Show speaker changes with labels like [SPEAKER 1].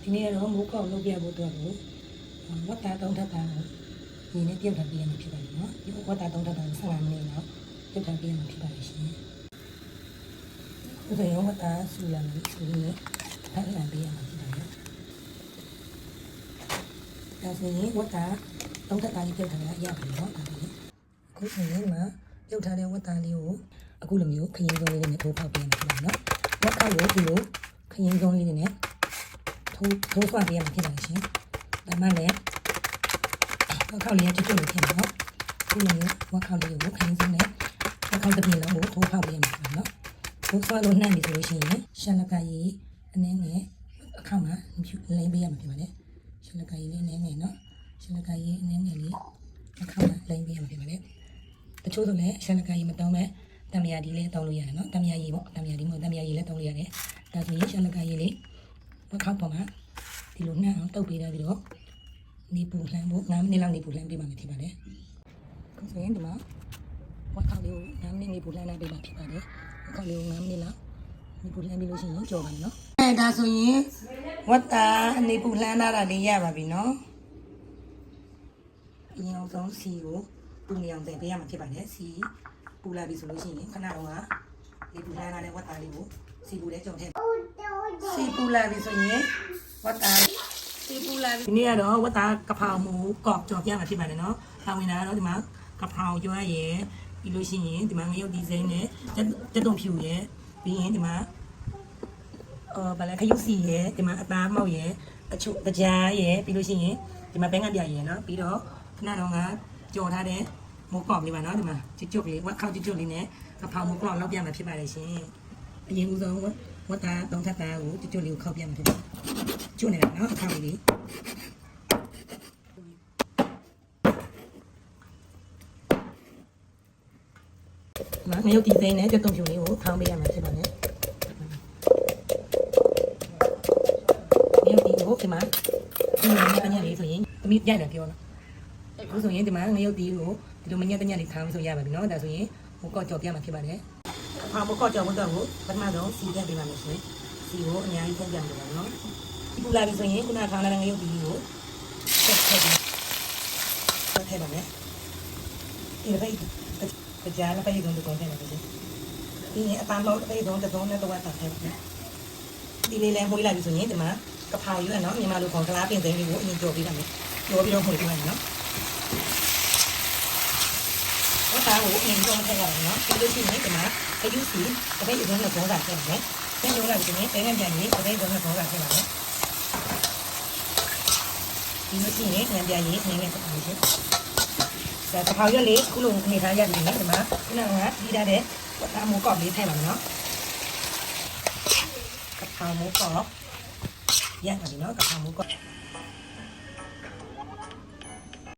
[SPEAKER 1] ဒီနေ့ကတော့မိုးကောက်လုပ်ပြဖို့အတွက်ကိုဝတ်သား3ထပ်သားကိုဒီနေ့ပြုတ်ထားပြရမှာဖြစ်ပါတယ်နော်ဒီဝတ်သား3ထပ်သားကို15မိနစ်လောက်ပြုတ်ထားပြရမှာဖြစ်ပါတယ်ရှင်ဥပဒေဝတ်သားဆူလာပြီးဆူရင်းဖတ်လာပြရမှာဖြစ်ပါတယ်ဒါဆိုရင်ဝတ်သား3ထပ်သားလေးပြုတ်ထားရပြီနော်ဒါလေးအခုဆိုရင်မှာပြုတ်ထားတဲ့ဝတ်သားလေးကိုအခုလိုမျိုးခရင်စုံလေးနဲ့ထိုးဖောက်ပြရမှာဖြစ်ပါတယ်နော်ဝတ်ခောက်ကိုဒီလိုခရင်စုံလေးနဲ့ထိုးဆွပြရမှာဖြစ်ပါတယ်ရှင်ဒါမှလည်းဝက်ခောက်လေးကကျွတ်လို့ဖြစ်မှာနော်ဒီလိုမျိုးဝက်ခောက်လေးကိုခရင်စုံနဲ့ဝက်ခောက်တစ်ပြင်းလုံးကိုထိုးဖောက်ပြရမှာဖြစ်နော်ထိုးဆွလို့နှံ့နေဆိုလို့ရှိရင်ရှက်လက်ကကြီးအနည်းငယ်အခါမှာလိမ့်ပေးရမှာဖြစ်ပါတယ်ရှက်လက်ကကြီးလေးအနည်းငယ်နော်ရှက်လက်ကကြီးအနည်းငယ်လေးအခါမှာလိမ့်ပေးရမှာဖြစ်ပါတယ်တချို့ဆိုလည်းရှက်လက်ကကြီးမတောင်းမဲ့တံမြာဒီလေးတောင်းလို့ရတယ်နော်တံမြာကြီးပေါ့တံမြာဒီမဟုတ်တံမြာကြီးလည်းတောင်းလို့ရတယ်ဒါဆိုရင်ရှက်လက်ကကြီးလေးဝက်ခောက်ပေါ်မှာဒီလိုနှံ့အောင်တုပ်ပေးထားပြီးတော့နေပူလှမ်းဖို့9မိနစ်လောက်နေပူလှမ်းပေးပါမယ်ဖြစ်ပါတယ်အခုဆိုရင်ဒီမှာဝက်ခောက်လေးကို9မိနစ်နေပူလှမ်းလိုက်ပေးပါဖြစ်ပါတယ်ဝက်ခောက်လေးကို9မိနစ်လောက်နေပူလှမ်းပြီးလို့ရှိရင်ကြော်ပါမယ်နော်ဒါဆိုရင်ဝက်သားနေပူလှမ်းထားတာလေးရပါပြီနော်အရင်ဆုံးစီကိုပူနေအောင်တင်ပေးရမှာဖြစ်ပါတယ်စီပူလာပြီဆိုလို့ရှိရင်ခဏတော့ကနေပူလှမ်းထားတဲ့ဝက်သားလေးကိုစီပူတဲ့ကြော်ထည့်စီပူလာပြီဆိုရင်ဝတ်သားစီပူလာပြီဒီနေ့ကတော့ဝတ်သားကဖောင်မူကော့ကြော်ပြမှာဖြစ်ပါတယ်နော်။ထောင်ဝင်တာကတော့ဒီမှာကဖောင်ကျွမ်းရယ်ပြီးလို့ရှိရင်ဒီမှာငရုတ်ဒီဇိန်းနဲ့တက်တုံဖြူရယ်ပြီးရင်ဒီမှာဗလာခရုစီရယ်ဒီမှာအသားမောက်ရယ်အချို့ကြားရယ်ပြီးလို့ရှိရင်ဒီမှာဘဲငတ်ပြရယ်နော်ပြီးတော့ခဏတော့ကကြော်ထားတဲ့မိုးကော့လေးပါနော်ဒီမှာကျွတ်လေးဝက်ခောက်ကျွတ်လေးနဲ့ကဖောင်မူကော့လောက်ပြမှာဖြစ်ပါတယ်ရှင်။အရင်ဦးဆုံးဝတ်သား3ထပ်သားကိုကျွတ်လေးကိုခောက်ပြမှာဖြစ်တယ်ကျွတ်နေတာနော်အခါလေးငရုတ်ဒီဇိန်းနဲ့ကြက်တုံဖြူလေးကိုထောင်းပေးရမှာဖြစ်ပါတယ်ငရုတ်ဒီကိုဒီမှာဒီမညက်တညက်လေးဆိုရင်သမီးပြတယ်ပြောနော်အခုဆိုရင်ဒီမှာငရုတ်ဒီကိုဒီလိုမညက်တညက်လေးထောင်းဆိုရပါပြီနော်ဒါဆိုရင်ဟိုကော့ကြော်ပြမှာဖြစ်ပါတယ်ဟိုကော့ကြော်တော့ကိုပထမဆုံးစီတက်ပေးပါမယ်ရှင်စီကိုအများကြီးထည့်ပြမှာပါနော်ဒီပူလာပြီဆိုရင်ခုနထောင်းလာတဲ့ငရုတ်ဒီကိုထည့်ပါမယ်ဒီလိုပဲကြားလည်းပဲရုံးတော့ထည့်ပါမယ်ဒီအပန်းလို့ပဲရုံးတော့နဲ့တော့တာထည့်ပါဒီလေးလည်းမွေးလာပြီဆိုရင်ဒီမှာကဖောင်ယူရနော်မြန်မာလူခေါ်ကလားပင်သိန်းလေးကိုအရင်ကြော်ပေးပါမယ်ကြော်ပြီးတော့မှုပေးပါမယ်နော်ဝတ်သားကိုအရင်ကြော်ထည့်ရအောင်နော်ပြီးလို့ရှိရင်ဒီမှာခရုစီတစ်ပိတ်ရုံးနဲ့ဘောတာထည့်ပါမယ်ဆင်းလို့လာပြီဆိုရင်တဲနဲ့ပြန်ပြီးတစ်ပိတ်ရုံးနဲ့ဘောတာထည့်ပါမယ်ဒီလိုရှိရင်ငံပြရေးနင်းနေပတ်ပါရှင်။ဒါတဖောက်ရွက်လေးခုလိုနေထားရပြီနော်ဒီမှာခုနကပြီးထားတဲ့ဝတ်သားမိုးကောက်လေးထည့်ပါမယ်နော်။ကဖောက်မိုးကောက်ရပါပြီနော်ကဖောက်မိုးကောက်